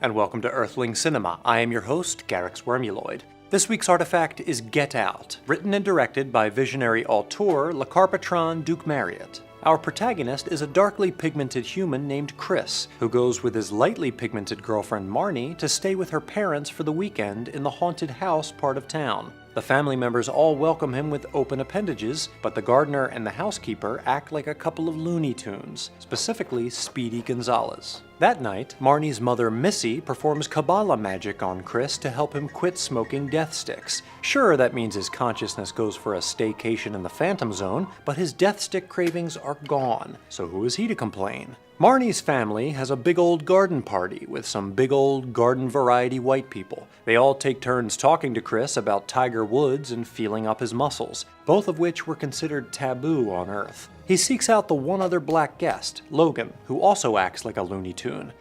and welcome to Earthling Cinema. I am your host, garyx wormuloid. This week's artifact is Get Out, written and directed by visionary auteur Le Carpatron Duke Marriott. Our protagonist is a darkly pigmented human named Chris, who goes with his lightly pigmented girlfriend Marnie to stay with her parents for the weekend in the haunted house part of town. The family members all welcome him with open appendages, but the gardener and the housekeeper act like a couple of Looney Tunes, specifically Speedy Gonzales. That night, Marnie's mother Missy performs Kabbalah magic on Chris to help him quit smoking death sticks. Sure, that means his consciousness goes for a staycation in the Phantom Zone, but his death stick cravings are gone, so who is he to complain? Marnie's family has a big old garden party with some big old garden variety white people. They all take turns talking to Chris about Tiger Woods and feeling up his muscles, both of which were considered taboo on Earth. He seeks out the one other black guest, Logan, who also acts like a Looney Tune.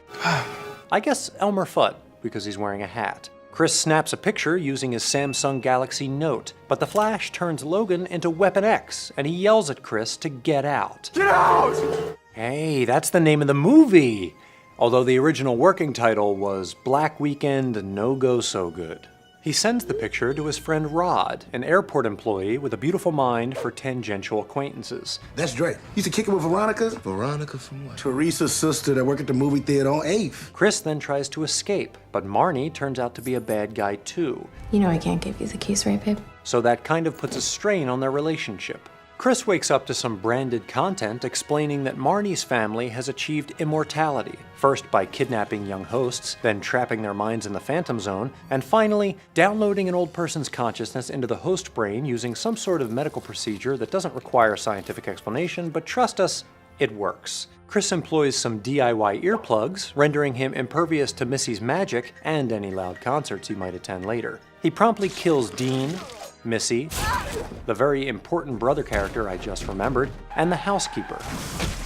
I guess Elmer Fudd, because he's wearing a hat. Chris snaps a picture using his Samsung Galaxy Note, but the flash turns Logan into Weapon X, and he yells at Chris to get out. Get out! Hey, that's the name of the movie! Although the original working title was Black Weekend No Go So Good. He sends the picture to his friend Rod, an airport employee with a beautiful mind for tangential acquaintances. That's Drake. Used to kick it with Veronica. Veronica from what? Teresa's sister that worked at the movie theater on 8th. Chris then tries to escape, but Marnie turns out to be a bad guy too. You know I can't give you the keys, right, babe? So that kind of puts a strain on their relationship. Chris wakes up to some branded content explaining that Marnie's family has achieved immortality, first by kidnapping young hosts, then trapping their minds in the Phantom Zone, and finally downloading an old person's consciousness into the host brain using some sort of medical procedure that doesn't require scientific explanation, but trust us, it works. Chris employs some DIY earplugs, rendering him impervious to Missy's magic and any loud concerts he might attend later. He promptly kills Dean, Missy, the very important brother character I just remembered, and the housekeeper,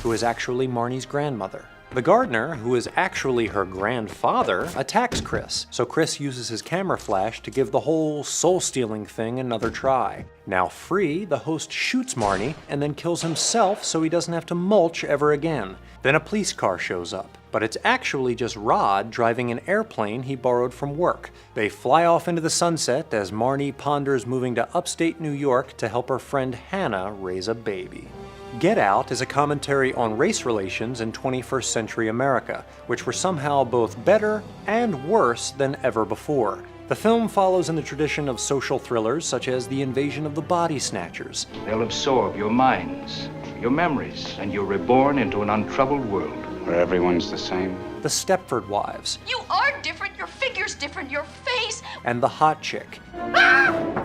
who is actually Marnie's grandmother. The gardener, who is actually her grandfather, attacks Chris, so Chris uses his camera flash to give the whole soul-stealing thing another try. Now free, the host shoots Marnie and then kills himself so he doesn't have to mulch ever again. Then a police car shows up, but it's actually just Rod driving an airplane he borrowed from work. They fly off into the sunset as Marnie ponders moving to upstate New York to help her friend Hannah raise a baby. Get Out is a commentary on race relations in 21st century America, which were somehow both better and worse than ever before. The film follows in the tradition of social thrillers such as The Invasion of the Body Snatchers. They'll absorb your minds, your memories, and you're reborn into an untroubled world. Where everyone's the same. The Stepford Wives. You are different, your figure's different, your face. And The Hot Chick,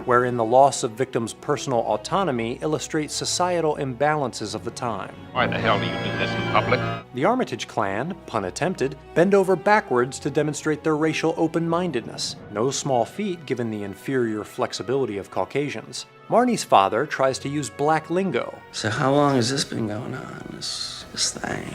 wherein the loss of victims' personal autonomy illustrates societal imbalances of the time. Why the hell do you do this in public? The Armitage clan, pun attempted, bend over backwards to demonstrate their racial open-mindedness. No small feat given the inferior flexibility of Caucasians. Marnie's father tries to use black lingo. So how long has this been going on, this thing?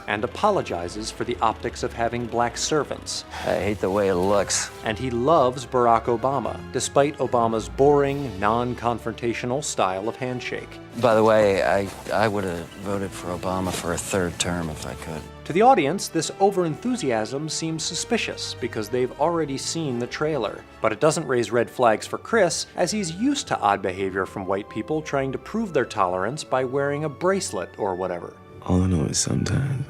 And apologizes for the optics of having black servants. I hate the way it looks. And he loves Barack Obama, despite Obama's boring, non-confrontational style of handshake. By the way, I would have voted for Obama for a third term if I could. To the audience, this overenthusiasm seems suspicious because they've already seen the trailer. But it doesn't raise red flags for Chris, as he's used to odd behavior from white people trying to prove their tolerance by wearing a bracelet or whatever. All I know is sometimes,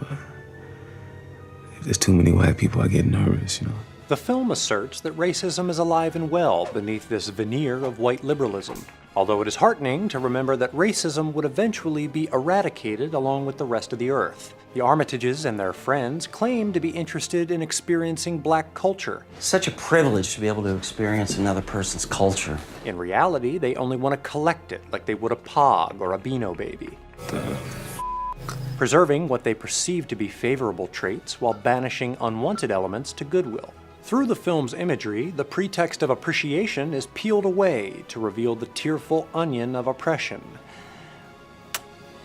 if there's too many white people, I get nervous, you know. The film asserts that racism is alive and well beneath this veneer of white liberalism, although it is heartening to remember that racism would eventually be eradicated along with the rest of the earth. The Armitages and their friends claim to be interested in experiencing black culture. Such a privilege to be able to experience another person's culture. In reality, they only want to collect it like they would a Pog or a Beano Baby. Preserving what they perceive to be favorable traits while banishing unwanted elements to goodwill. Through the film's imagery, the pretext of appreciation is peeled away to reveal the tearful onion of oppression.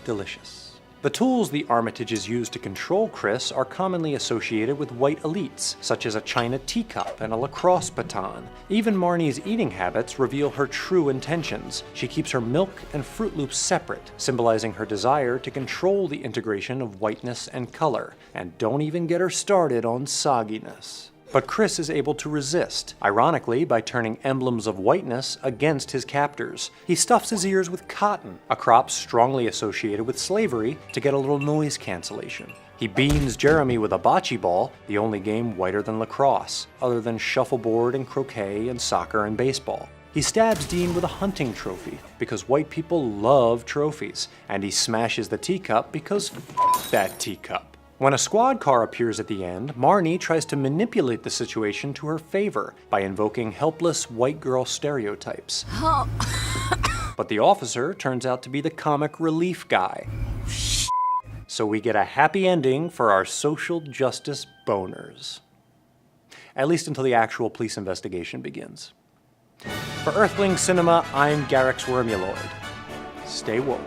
Delicious. The tools the Armitages use to control Chris are commonly associated with white elites, such as a china teacup and a lacrosse baton. Even Marnie's eating habits reveal her true intentions. She keeps her milk and Fruit Loops separate, symbolizing her desire to control the integration of whiteness and color. And don't even get her started on sogginess. But Chris is able to resist, ironically by turning emblems of whiteness against his captors. He stuffs his ears with cotton, a crop strongly associated with slavery, to get a little noise cancellation. He beans Jeremy with a bocce ball, the only game whiter than lacrosse, other than shuffleboard and croquet and soccer and baseball. He stabs Dean with a hunting trophy, because white people love trophies, and he smashes the teacup because f*** that teacup. When a squad car appears at the end, Marnie tries to manipulate the situation to her favor by invoking helpless white girl stereotypes. But the officer turns out to be the comic relief guy. So we get a happy ending for our social justice boners. At least until the actual police investigation begins. For Earthling Cinema, I'm garyx wormuloid. Stay woke.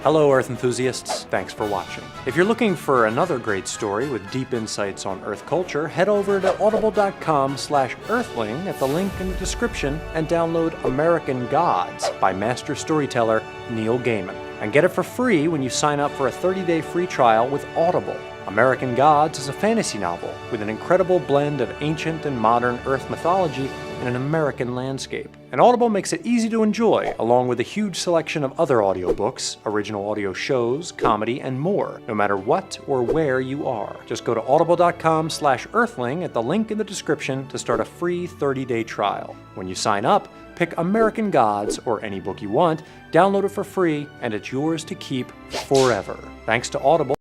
Hello, Earth enthusiasts. Thanks for watching. If you're looking for another great story with deep insights on Earth culture, head over to audible.com/earthling at the link in the description and download American Gods by master storyteller Neil Gaiman. And get it for free when you sign up for a 30-day free trial with Audible. American Gods is a fantasy novel with an incredible blend of ancient and modern Earth mythology in an American landscape. And Audible makes it easy to enjoy, along with a huge selection of other audiobooks, original audio shows, comedy, and more, no matter what or where you are. Just go to audible.com/earthling at the link in the description to start a free 30-day trial. When you sign up, pick American Gods or any book you want, download it for free, and it's yours to keep forever. Thanks to Audible.